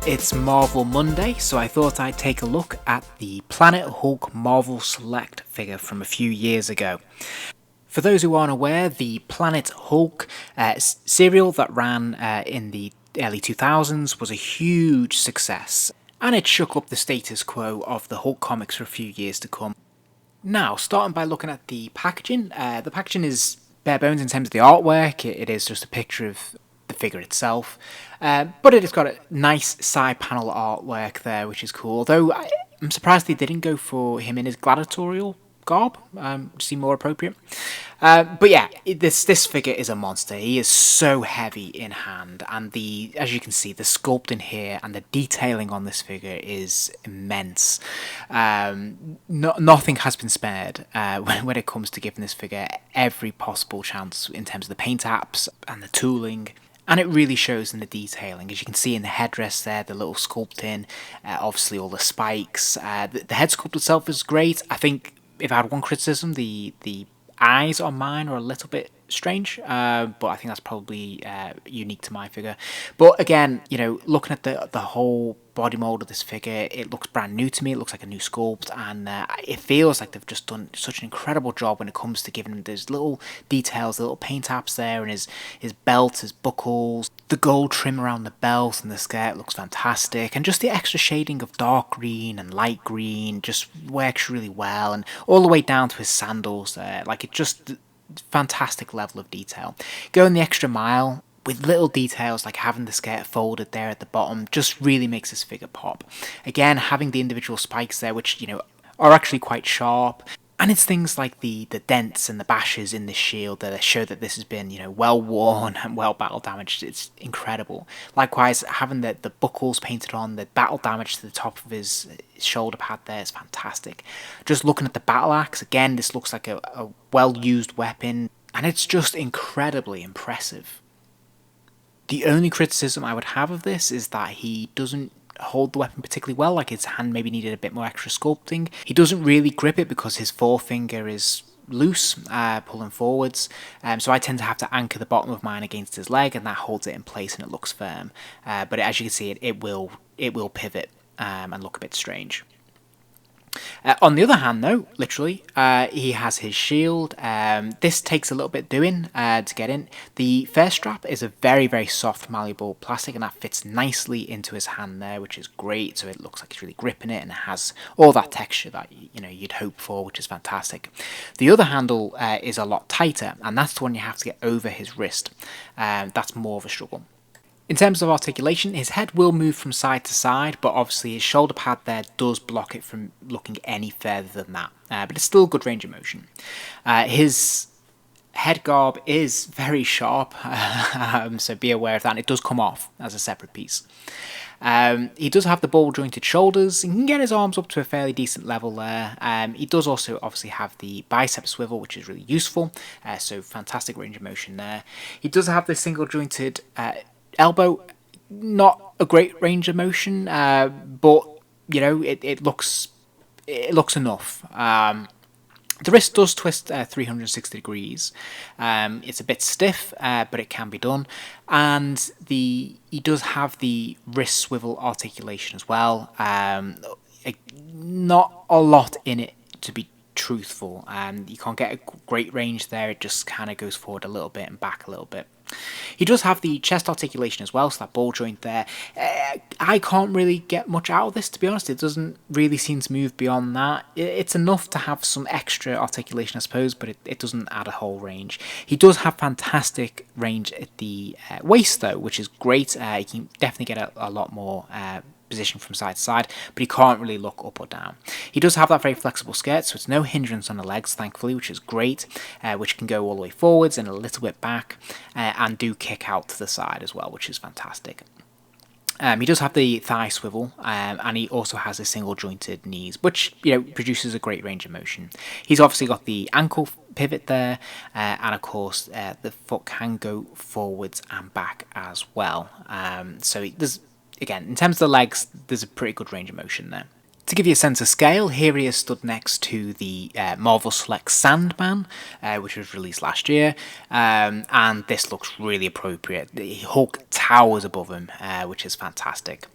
It's Marvel Monday, so I thought I'd take a look at the Planet Hulk Marvel Select figure from a few years ago. For those who aren't aware, the Planet Hulk serial that ran in the early 2000s was a huge success, and it shook up the status quo of the Hulk comics for a few years to come. Now, starting by looking at the packaging is bare bones in terms of the artwork. It is just a picture of the figure itself, but it has got a nice side panel artwork there, which is cool. Although I'm surprised they didn't go for him in his gladiatorial garb, which seemed more appropriate. But yeah, this figure is a monster. He is so heavy in hand, and as you can see, the sculpting here and the detailing on this figure is immense. Nothing has been spared when it comes to giving this figure every possible chance in terms of the paint apps and the tooling. And it really shows in the detailing, as you can see in the headdress there, the little sculpting, obviously all the spikes. The head sculpt itself is great. I think if I had one criticism, the eyes on mine are a little bit strange, but I think that's probably unique to my figure. But again, looking at the whole body mold of this figure, it looks brand new to me. It looks like a new sculpt, and it feels like they've just done such an incredible job when it comes to giving him those little details, the little paint apps there, and his belt, his buckles, the gold trim around the belt and the skirt looks fantastic, and just the extra shading of dark green and light green just works really well, and all the way down to his sandals there, like it just fantastic level of detail. Going the extra mile with little details like having the skirt folded there at the bottom just really makes this figure pop. Again, having the individual spikes there, which are actually quite sharp. And it's things like the dents and the bashes in the shield that show that this has been, well worn and well battle damaged. It's incredible. Likewise, having the buckles painted on, the battle damage to the top of his shoulder pad there is fantastic. Just looking at the battle axe, again, this looks like a well-used weapon, and it's just incredibly impressive. The only criticism I would have of this is that he doesn't hold the weapon particularly well, like his hand maybe needed a bit more extra sculpting. He doesn't really grip it because his forefinger is loose, pulling forwards, so I tend to have to anchor the bottom of mine against his leg, and that holds it in place and it looks firm. But as you can see, it will pivot and look a bit strange. On the other hand, though, literally, he has his shield. This takes a little bit doing to get in. The first strap is a very, very soft, malleable plastic, and that fits nicely into his hand there, which is great. So it looks like he's really gripping it, and it has all that texture that you'd hope for, which is fantastic. The other handle is a lot tighter, and that's the one you have to get over his wrist. That's more of a struggle. In terms of articulation, his head will move from side to side, but obviously his shoulder pad there does block it from looking any further than that. But it's still good range of motion. His head garb is very sharp, so be aware of that. And it does come off as a separate piece. He does have the ball jointed shoulders. He can get his arms up to a fairly decent level there. He does also obviously have the bicep swivel, which is really useful. So fantastic range of motion there. He does have the single jointed elbow, not a great range of motion, but it looks enough. The wrist does twist 360 degrees. It's a bit stiff, but it can be done. And he does have the wrist swivel articulation as well. Not a lot in it, to be truthful. You can't get a great range there. It just kind of goes forward a little bit and back a little bit. He does have the chest articulation as well, so that ball joint there. I can't really get much out of this, to be honest. It doesn't really seem to move beyond that. It's enough to have some extra articulation, I suppose, but it doesn't add a whole range. He does have fantastic range at the waist, though, which is great. You can definitely get a lot more position from side to side, but he can't really look up or down. He does have that very flexible skirt, so it's no hindrance on the legs, thankfully, which is great, which can go all the way forwards and a little bit back, and do kick out to the side as well, which is fantastic. He does have the thigh swivel, and he also has the single jointed knees, which produces a great range of motion. He's obviously got the ankle pivot there, and of course the foot can go forwards and back as well. So there's, again, in terms of the legs, there's a pretty good range of motion there. To give you a sense of scale, here he is stood next to the Marvel Select Sandman, which was released last year, and this looks really appropriate. The Hulk towers above him, which is fantastic.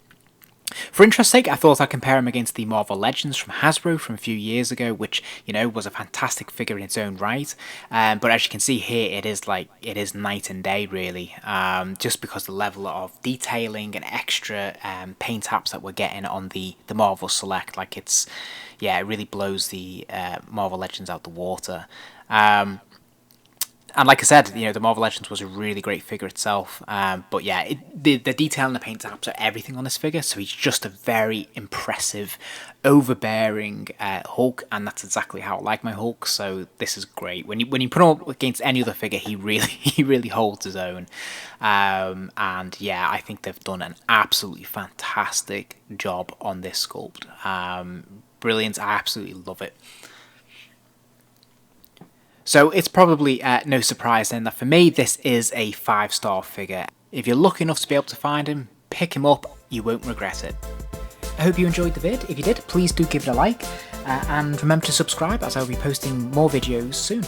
For interest's sake, I thought I'd compare him against the Marvel Legends from Hasbro from a few years ago, which, you know, was a fantastic figure in its own right. But as you can see here, it is night and day, really. Just because the level of detailing and extra paint apps that we're getting on the Marvel Select, it really blows the Marvel Legends out the water. And like I said, you know, the Marvel Legends was a really great figure itself. But yeah, the detail and the paint apps are everything on this figure. So he's just a very impressive, overbearing Hulk, and that's exactly how I like my Hulk. So this is great. When you put him up against any other figure, he really holds his own. And yeah, I think they've done an absolutely fantastic job on this sculpt. Brilliant. I absolutely love it. So it's probably no surprise then that for me this is a 5-star figure. If you're lucky enough to be able to find him, pick him up, you won't regret it. I hope you enjoyed the vid. If you did, please do give it a like, and remember to subscribe as I'll be posting more videos soon.